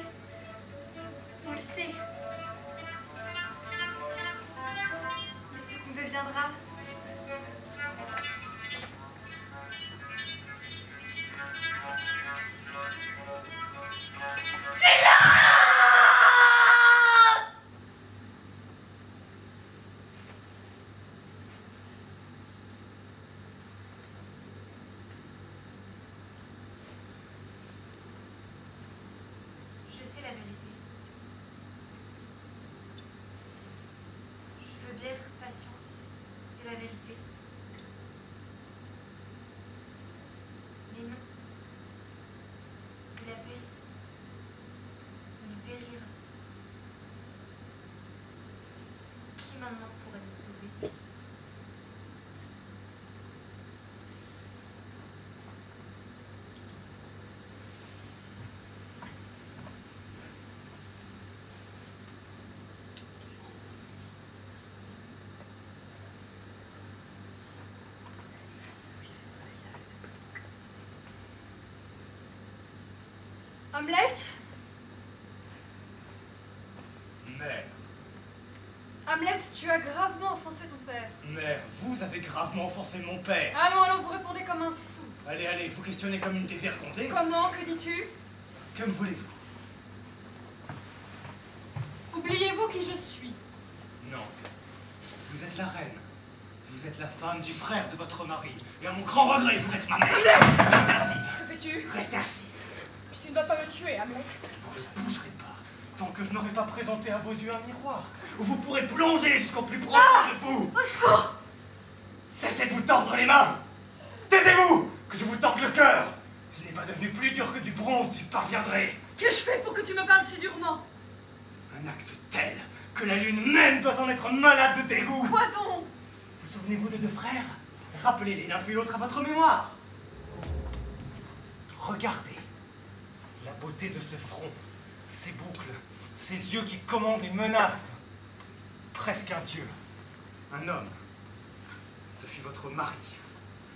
on le sait. Mais ce qu'on deviendra, je sais la vérité. Je veux bien être patiente, c'est la vérité. Mais non. Il a péri. Il périra. Qui maintenant pourrait nous sauver? Hamlet? mère, Hamlet, tu as gravement offensé ton père. mère, vous avez gravement offensé mon père. Allons, vous répondez comme un fou. Allez, vous questionnez comme une dévergondée. Comment? Que dis-tu? Que me voulez-vous? Oubliez-vous qui je suis. Non. Vous êtes la reine. Vous êtes la femme du frère de votre mari. Et à mon grand regret, vous êtes ma mère. Restez assise. Que fais-tu? Restez assise. Tu ne dois pas me tuer, Hamlet. Vous ne bougerez pas tant que je n'aurai pas présenté à vos yeux un miroir où vous pourrez plonger jusqu'au plus profond de vous. Au secours! Cessez de vous tordre les mains. Taisez-vous, que je vous torde le cœur. S'il n'est pas devenu plus dur que du bronze, j'y parviendrai. Qu'ai-je fait pour que tu me parles si durement? Un acte tel que la lune même doit en être malade de dégoût. Quoi donc? Vous souvenez-vous des deux frères? Rappelez-les l'un puis l'autre à votre mémoire. Regardez la beauté de ce front, ces boucles, ces yeux qui commandent et menacent. Presque un dieu, un homme. Ce fut votre mari.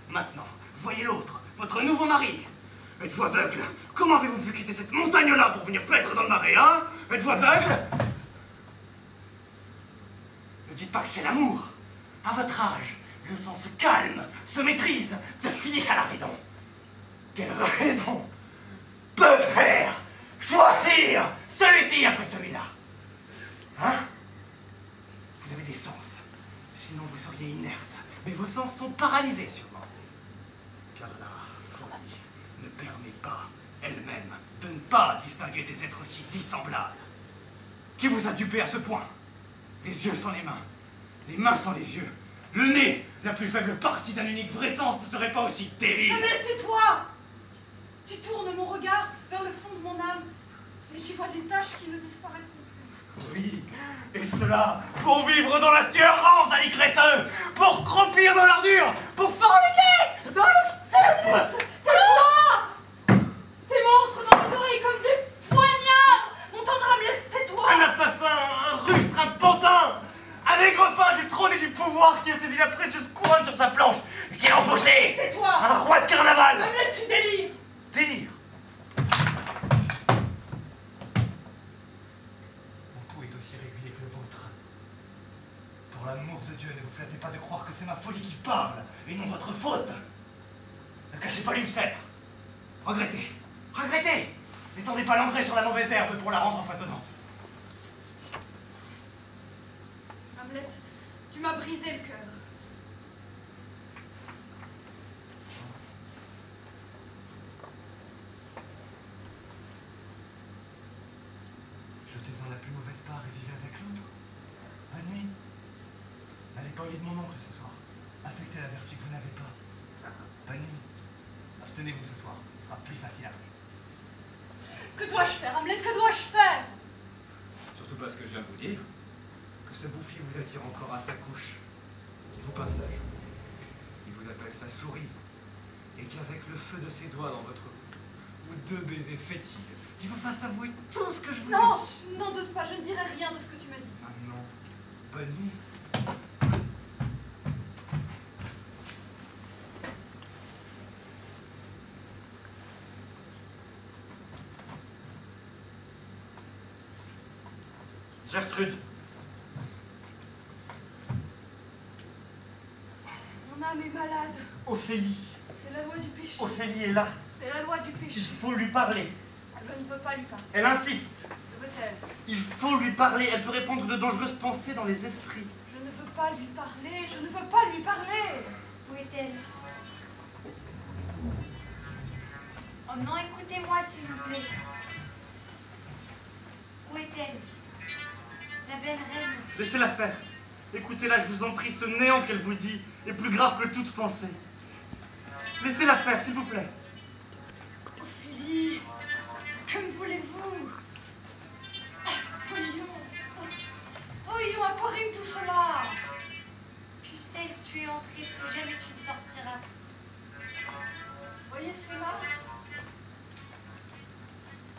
Maintenant, voyez l'autre, votre nouveau mari. Êtes-vous aveugle? Comment avez-vous pu quitter cette montagne-là pour venir paître dans le marais, hein? Êtes-vous aveugle? Ne dites pas que c'est l'amour. À votre âge, le sang se calme, se maîtrise, se fie à la raison. Quelle raison peut faire choisir celui-ci après celui-là? Hein? Vous avez des sens, sinon vous seriez inerte. Mais vos sens sont paralysés sûrement. Car la folie ne permet pas elle-même de ne pas distinguer des êtres si dissemblables. Qui vous a dupé à ce point? Les yeux sans les mains sans les yeux. Le nez, la plus faible partie d'un unique vrai sens, ne serait pas aussi terrible. Hamlet, tais-toi! Tu tournes mon regard vers le fond de mon âme, et j'y vois des taches qui ne disparaîtront plus. Oui, et cela pour vivre dans la sueur rance à l'igresseux, pour croupir dans l'ordure, pour forniquer dans le steppe. Tais-toi! Tes mots entrent dans mes oreilles comme des poignards! Mon tendre Hamlet, tais-toi! Un assassin, un rustre, un pantin, un aigrefin du trône et du pouvoir qui a saisi la précieuse couronne sur sa planche et qui l'a embauché. Tais-toi! Un roi de carnaval. Hamlet, tu délires! Délire. Mon pouls est aussi régulier que le vôtre. Pour l'amour de Dieu, ne vous flattez pas de croire que c'est ma folie qui parle et non votre faute. Ne cachez pas l'ulcère. Regrettez. Regrettez. N'étendez pas l'engrais sur la mauvaise herbe pour la rendre foisonnante. Hamlet, tu m'as brisé le cœur. Jetez-en la plus mauvaise part et vivez avec l'autre. Bonne nuit. N'allez pas au lit de mon oncle ce soir. Affectez la vertu que vous n'avez pas. Bonne nuit. Abstenez-vous ce soir. Ce sera plus facile après. Que dois-je faire, Hamlet? Que dois-je faire? Surtout parce que je viens de vous dire que ce bouffi vous attire encore à sa couche. Il vous pince la joue. Il vous appelle sa souris. Et qu'avec le feu de ses doigts dans votre cou, ou 2 baisers fétides, il vous fasse avouer tout ce que je vous ai Non, dit. n'en doute pas, je ne dirai rien de ce que tu m'as dit. Maintenant, bonne nuit. Gertrude. Mon âme est malade. Ophélie. C'est la loi du péché. Ophélie est là. C'est la loi du péché. Il faut lui parler. Je ne veux pas lui parler. Elle insiste. Que veut-elle? Il faut lui parler, elle peut répandre de dangereuses pensées dans les esprits. Je ne veux pas lui parler. Je ne veux pas lui parler. Où est-elle? Oh non, écoutez-moi s'il vous plaît. Où est-elle? La belle reine. Laissez-la faire. Écoutez-la, je vous en prie, ce néant qu'elle vous dit est plus grave que toute pensée. Laissez-la faire, s'il vous plaît. Ophélie, que me voulez-vous? Voyons. Voyons, à quoi rime tout cela? Pucelle, tu es entrée, plus jamais tu ne sortiras. Voyez cela?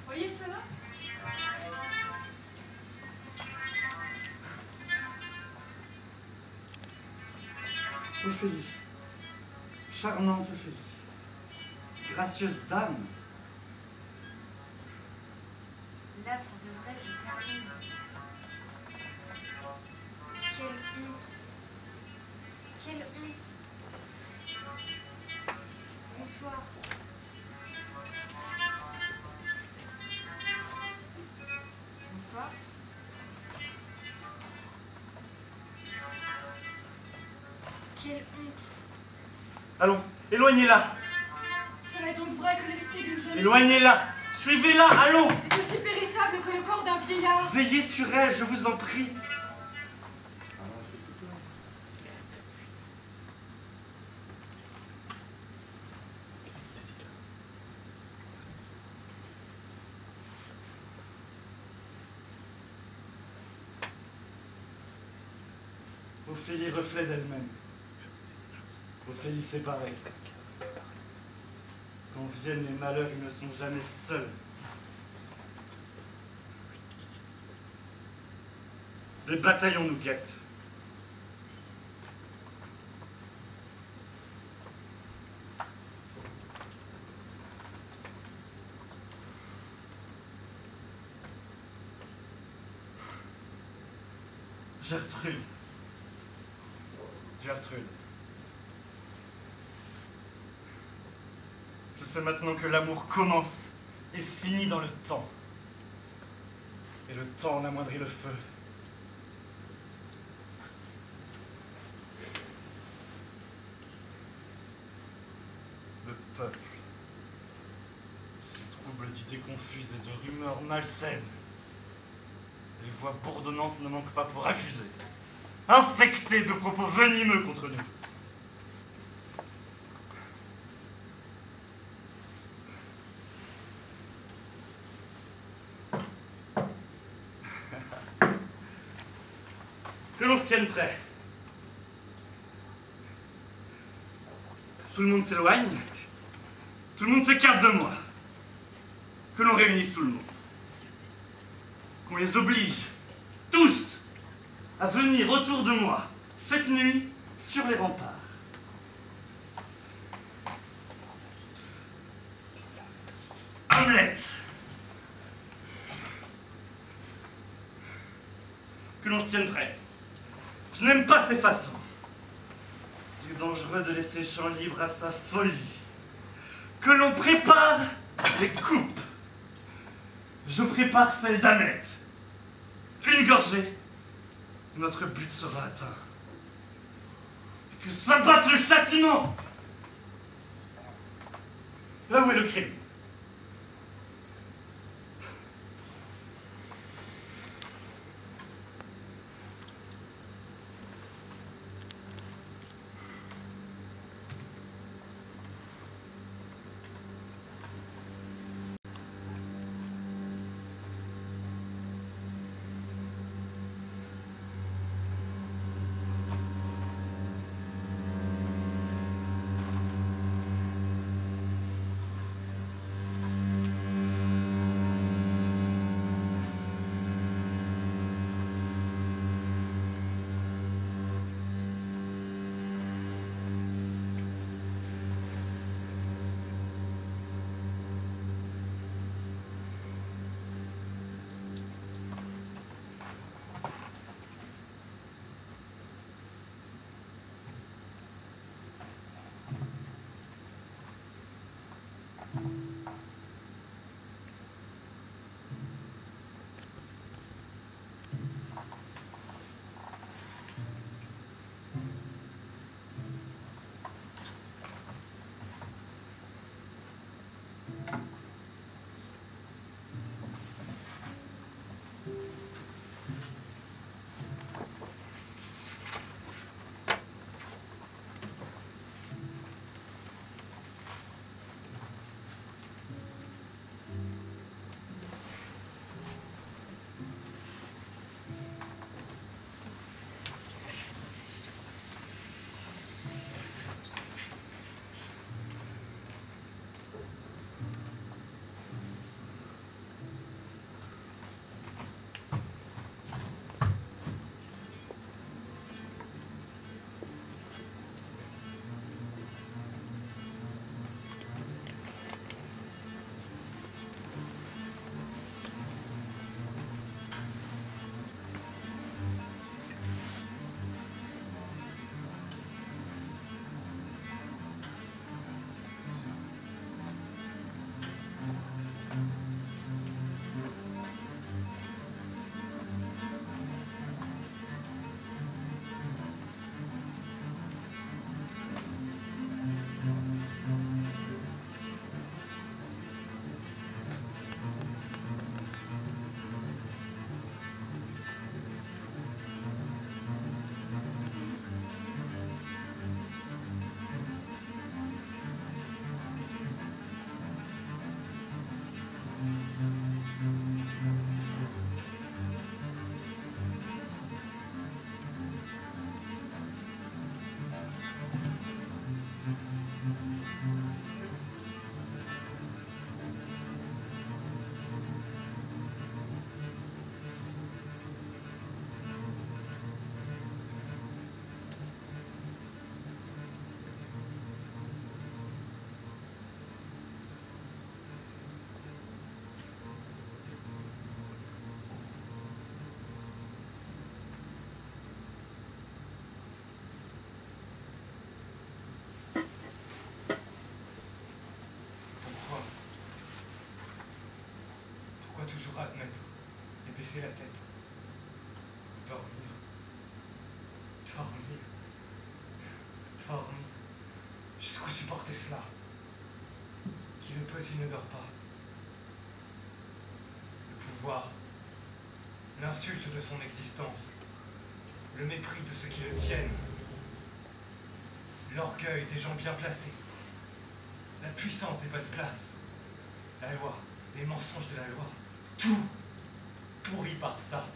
Voyez cela? Ophélie, charmante Ophélie, gracieuse dame. Là, pour de vrai, je termine. Quelle honte. Quelle honte. Bonsoir. Bonsoir. Quelle honte. Allons, éloignez-la, Cela est donc vrai que l'esprit d'une jeune fille éloignez-la, suivez-la, allons. est aussi périssable que le corps d'un vieillard. Veillez sur elle, je vous en prie. Ophélie, reflet d'elle-même. Ophélie séparée. Quand viennent les malheurs, ils ne sont jamais seuls. Des bataillons nous guettent. Gertrude. Gertrude. Je sais maintenant que l'amour commence et finit dans le temps. Et le temps en amoindrit le feu. Le peuple se trouble d'idées confuses et de rumeurs malsaines. Les voix bourdonnantes ne manquent pas pour accuser. infecté de propos venimeux contre nous. Que l'on se tienne prêt. Tout le monde s'éloigne. Tout le monde s'écarte de moi. Que l'on réunisse tout le monde. Qu'on les oblige, tous, à venir autour de moi, cette nuit, sur les remparts. Hamlet. Que l'on se tienne prêt. Je n'aime pas ces façons. Il est dangereux de laisser champ libre à sa folie. Que l'on prépare les coupes. Je prépare celle d'Hamlet. Une gorgée, notre but sera atteint. Et que s'abatte le châtiment. Là où est le crime? Toujours admettre et baisser la tête. Dormir. Dormir. Dormir. Jusqu'où supporter cela? Qui le peut s'il ne dort pas? Le pouvoir, l'insulte de son existence, Le mépris de ceux qui le tiennent. L'orgueil des gens bien placés. La puissance des bonnes places. La loi, les mensonges de la loi. Tout pourri par ça.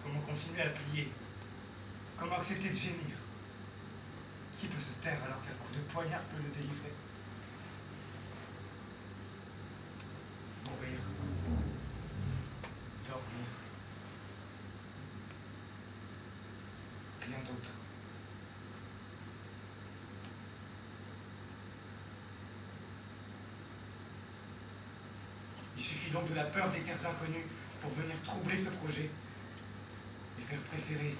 Comment continuer à plier? Comment accepter de gémir? Qui peut se taire alors qu'un coup de poignard peut le délivrer? Mourir. Dormir. Rien d'autre. Il suffit donc de la peur des terres inconnues pour venir troubler ce projet et faire préférer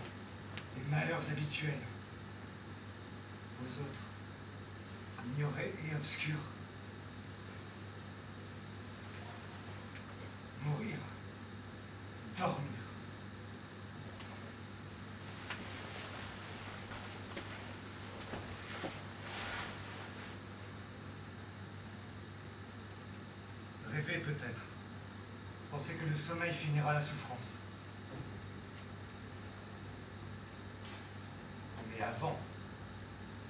les malheurs habituels aux autres, ignorés et obscurs. Mourir, dormir. Rêver peut-être, penser que le sommeil finira la souffrance. Mais avant,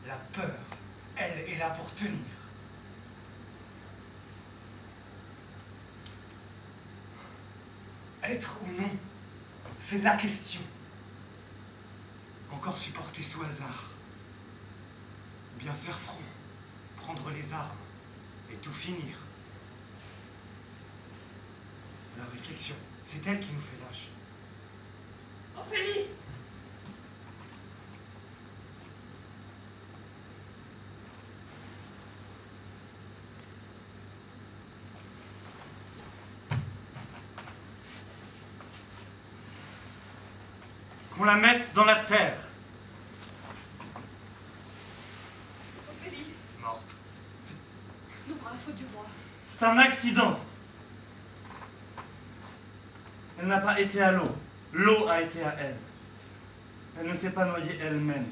la peur, elle est là pour tenir. Être ou non, c'est la question. Encore supporter sous hasard. Bien faire front, prendre les armes et tout finir. La réflexion, c'est elle qui nous fait lâche. Ophélie! Qu'on la mette dans la terre. Ophélie! Morte. Non, par la faute du roi. C'est un accident. Elle n'a pas été à l'eau. L'eau a été à elle. Elle ne s'est pas noyée elle-même.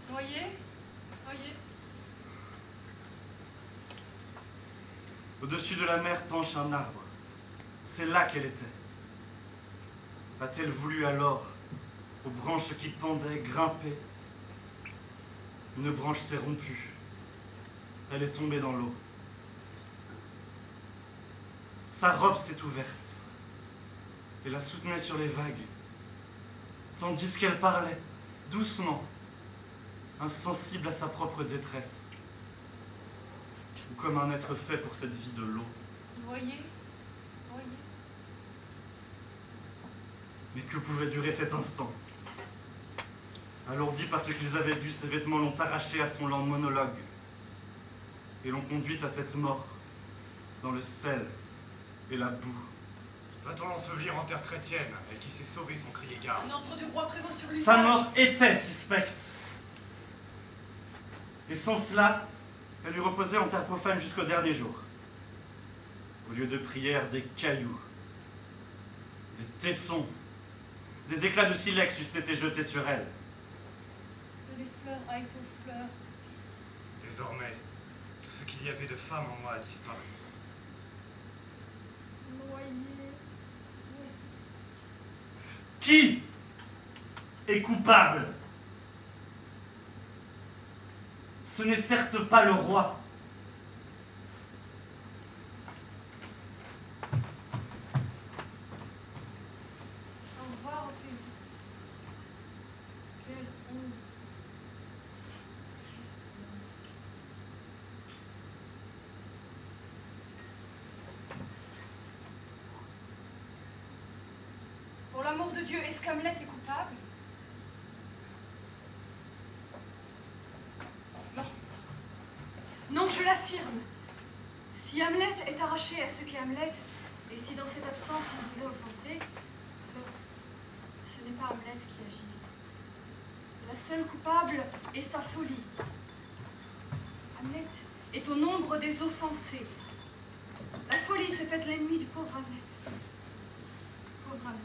Noyé? Noyé? Au-dessus de la mer penche un arbre. C'est là qu'elle était. A-t-elle voulu alors, aux branches qui pendaient, grimper? Une branche s'est rompue. Elle est tombée dans l'eau. Sa robe s'est ouverte et la soutenait sur les vagues, tandis qu'elle parlait, doucement, insensible à sa propre détresse, ou comme un être fait pour cette vie de l'eau. Noyé? Noyé? Mais que pouvait durer cet instant? Alourdi par ce qu'ils avaient bu, ses vêtements l'ont arraché à son lent monologue et l'ont conduite à cette mort, dans le sel et la boue. Va-t-on l'ensevelir en terre chrétienne, et qui s'est sauvé sans crier gare? Un ordre du roi prévaut sur lui. Sa mort était suspecte. Et sans cela, elle lui reposait en terre profane jusqu'au dernier jour. Au lieu de prières, des cailloux, des tessons, des éclats de silex eussent été jetés sur elle. Que les fleurs aillent aux fleurs. Désormais, tout ce qu'il y avait de femme en moi a disparu. Qui est coupable? Ce n'est certes pas le roi. Au revoir, Ophélie. Quelle honte. Pour l'amour de Dieu, est-ce qu'Hamlet est coupable? Non. Non, je l'affirme. Si Hamlet est arraché à ce qu'est Hamlet, et si dans cette absence il vous a offensé, alors ce n'est pas Hamlet qui agit. La seule coupable est sa folie. Hamlet est au nombre des offensés. La folie s'est faite l'ennemi du pauvre Hamlet. Pauvre Hamlet.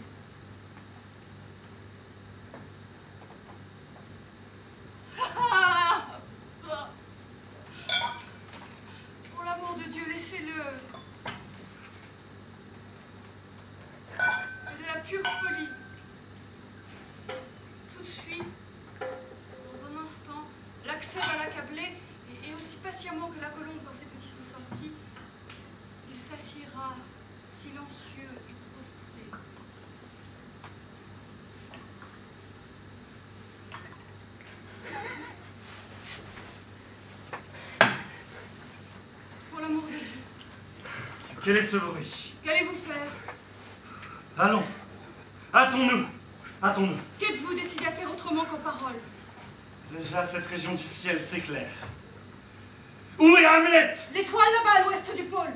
Pour l'amour de Dieu, laissez-le. pure folie. Tout de suite, dans un instant, l'accès va l'accabler, et aussi patiemment que la colombe quand ses petits sont sortis, il s'assiera, silencieux et prostré. Pour l'amour de Dieu, Quel est ce bruit? qu'allez-vous faire? Allons, hâtons-nous, hâtons-nous. Qu'êtes-vous décidé à faire autrement qu'en parole? Déjà, cette région du ciel s'éclaire. Où est Hamlet? L'étoile là-bas à l'ouest du pôle.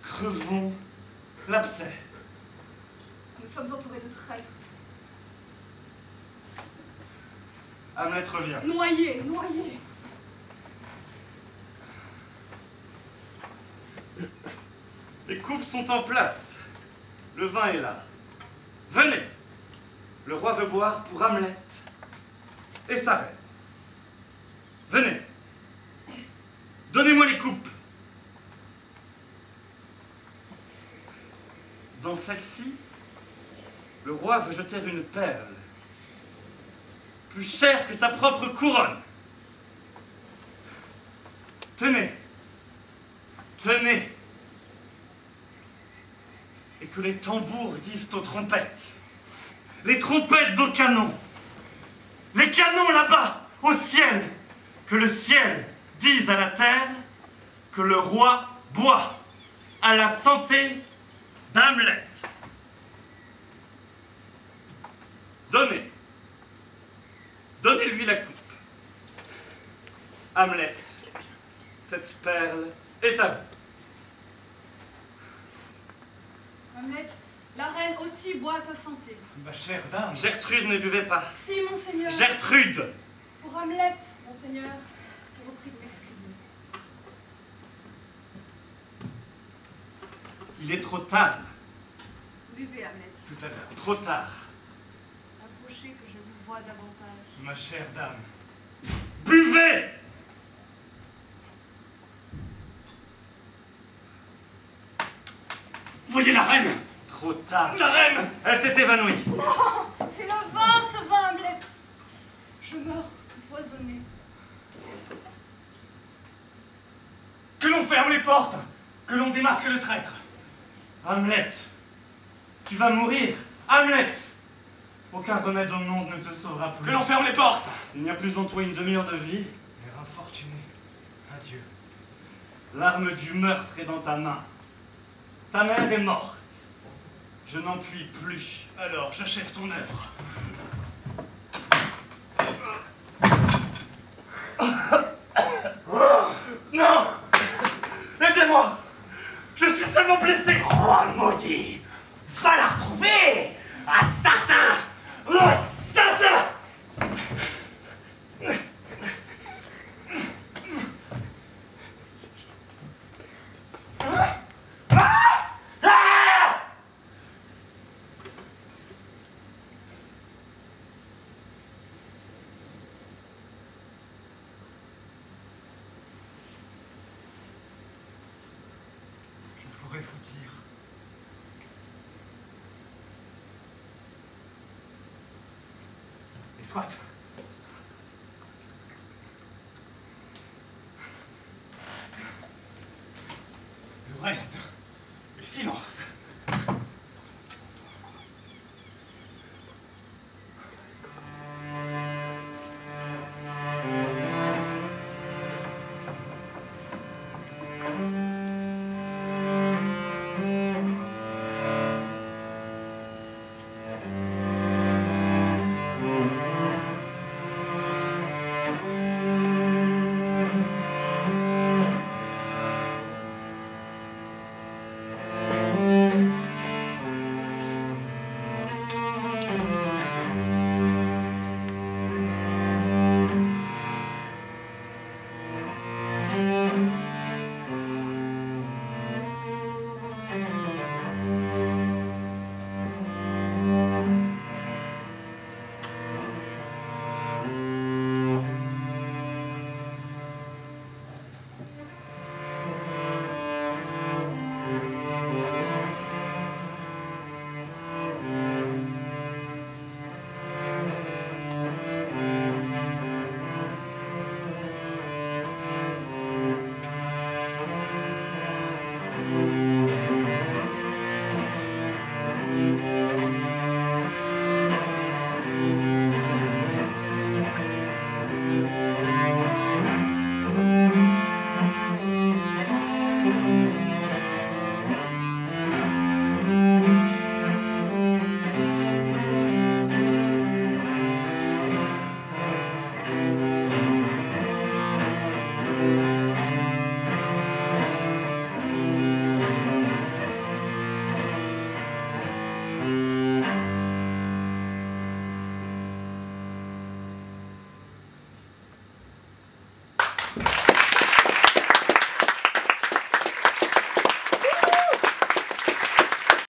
Crevons l'abcès. Nous sommes entourés de traîtres. Hamlet revient. Noyés, noyés. Les coupes sont en place. Le vin est là. Venez. Le roi veut boire pour Hamlet et sa reine. Venez. Donnez-moi les coupes. Dans celle-ci, le roi veut jeter une perle, plus chère que sa propre couronne. Tenez. Tenez. Et que les tambours disent aux trompettes. Les trompettes aux canons. Les canons là-bas, au ciel. Que le ciel dise à la terre que le roi boit à la santé d'Hamlet. Donnez. Donnez-lui la coupe. Hamlet, cette perle est à vous. Hamlet, la reine aussi boit à ta santé. Ma chère dame. Gertrude ne buvait pas. Si, monseigneur. Gertrude! Pour Hamlet, monseigneur, je vous prie de m'excuser. Il est trop tard. Buvez, Hamlet. Tout à l'heure. Trop tard. Approchez que je vous vois davantage. Ma chère dame. Buvez! Voyez la reine. Trop tard. La reine. Elle s'est évanouie. Non, c'est le vin, ce vin, Hamlet. Je meurs empoisonnée. Que l'on ferme les portes. Que l'on démasque le traître. Hamlet, tu vas mourir. Hamlet! Aucun remède au monde ne te sauvera plus. Que l'on ferme les portes. Il n'y a plus en toi une demi-heure de vie. Mère infortunée. Adieu. L'arme du meurtre est dans ta main. Ta mère est morte. Je n'en puis plus. Alors, j'achève ton œuvre. Non! Aidez-moi! Je suis seulement blessé! Roi maudit. Va la retrouver. Assassin. Assassin! Je pourrais vous dire. Et soit. Le reste est silence.